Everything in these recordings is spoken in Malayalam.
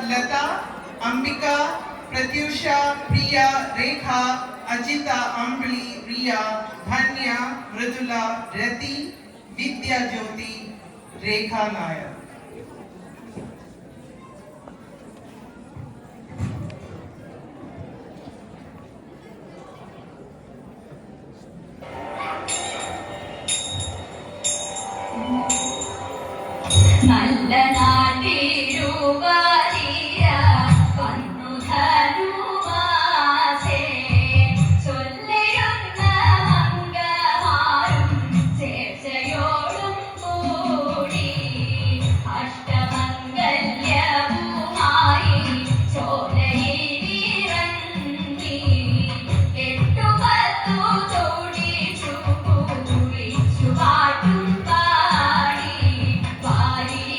ലത, അംബിക, പ്രത്യൂഷ, പ്രിയ, രേഖ, അജിത, അമ്പിളി, റിയ, ധന്യ, മൃദുല, രതി, വിദ്യ ജ്യോതി, രേഖ നായർ. നല്ല നാട്ടിരുവാരിയ വന്നു ധനുമാസേ ചൊല്ലിരുന്ന മംഗമാരും ചേർച്ചയോടും കൂടി അഷ്ടമംഗല്യവുമായി ചോലയിലിറങ്ങി എട്ടുപത്തു തൊടിച്ചു കുളിച്ചു പാട്ടും പാടി പാരിജമുഖിമാ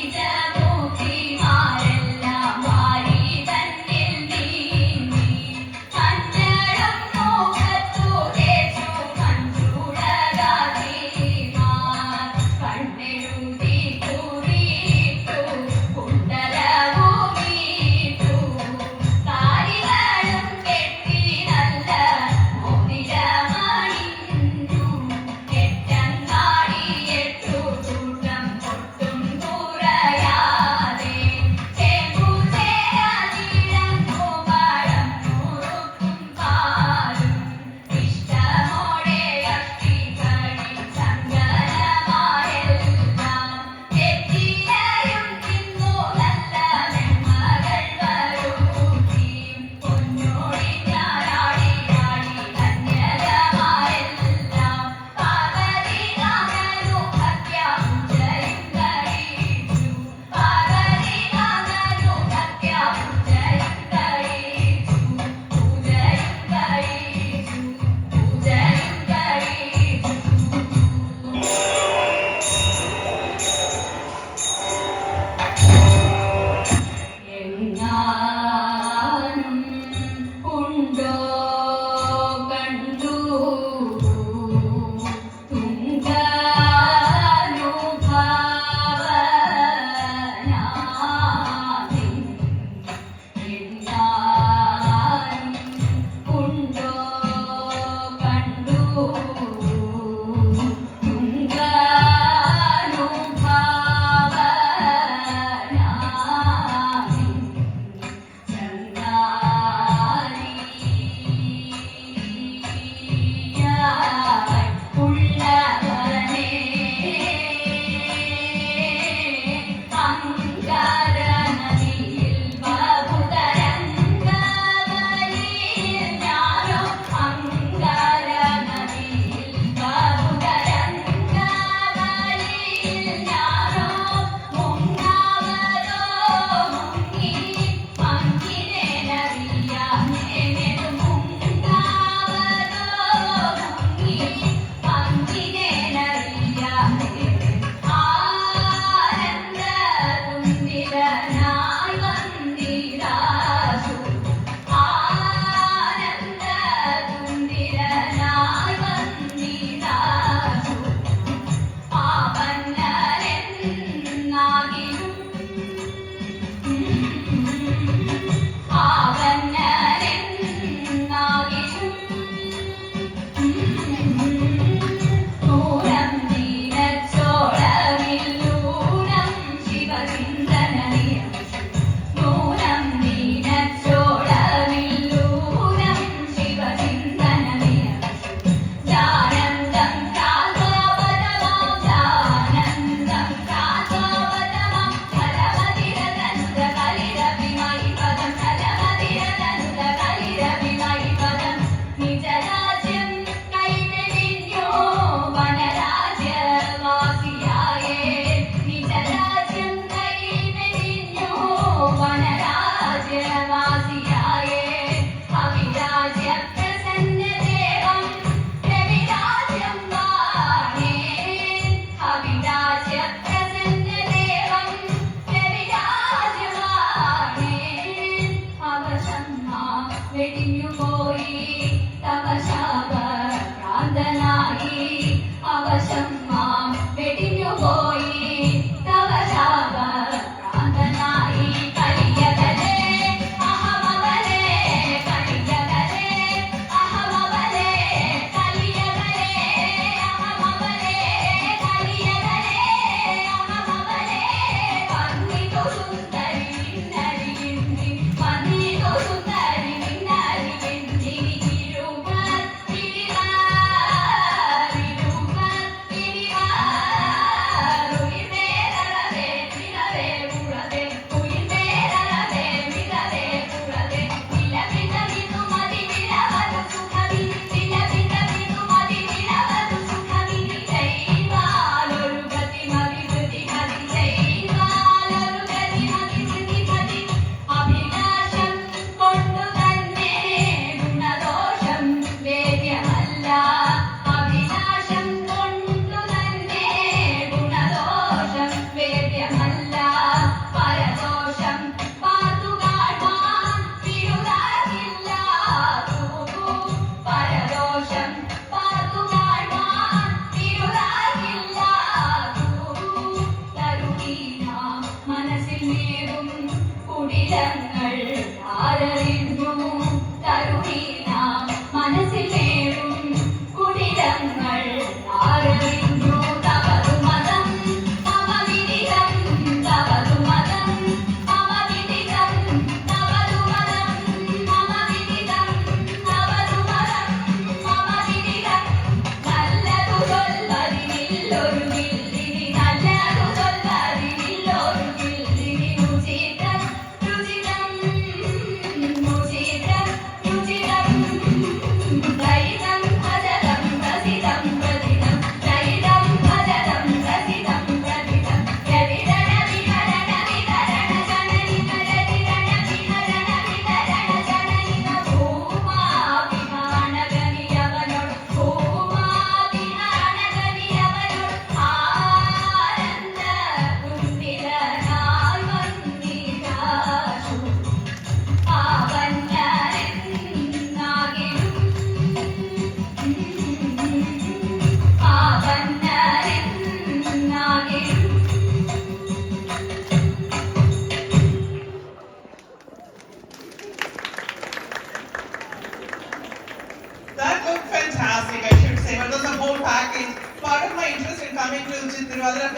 നേടും കുടിലങ്ങൾ ആരറിഞ്ഞു തരുണീന മനസ്സിൽ നേടും കുടിലങ്ങൾ ആരറിഞ്ഞു തവതു മതം മമവിദിതം തവതു മതം മമവിദിതം തവതു മതം മമവിദിതം തവതു മതം മമവിദിതം നല്ലതു ചൊല്ലതിനില്ലൊരു വില്ലിനി നല്ലതു ചൊല്ലതിനില്ലൊരു വില്ലിനി രുചിതം രുചിതം രുചിതം രുചിതം ദൈതം ഭജതം പ്രസിതം പ്രതിതം ദൈതം ഭജതം പ്രസിതം പ്രതിതം രവിതര വിഹരണ വിതരണ ജനനിന രവിതര വിഹരണ വിതരണ ജനനിന ഭൂമാഭിമാനഗനിയവനോട് ഭൂമാഭിമാനഗനിയവനോട് ആനന്ദ കുണ്ടിലനായി വന്നിതാശു ആവന്യരെന്നാകിലും ആവന്യരെന്നാകിലും That looked fantastic, I should say. But it was a whole package. Part of my interest in coming to Chittirwala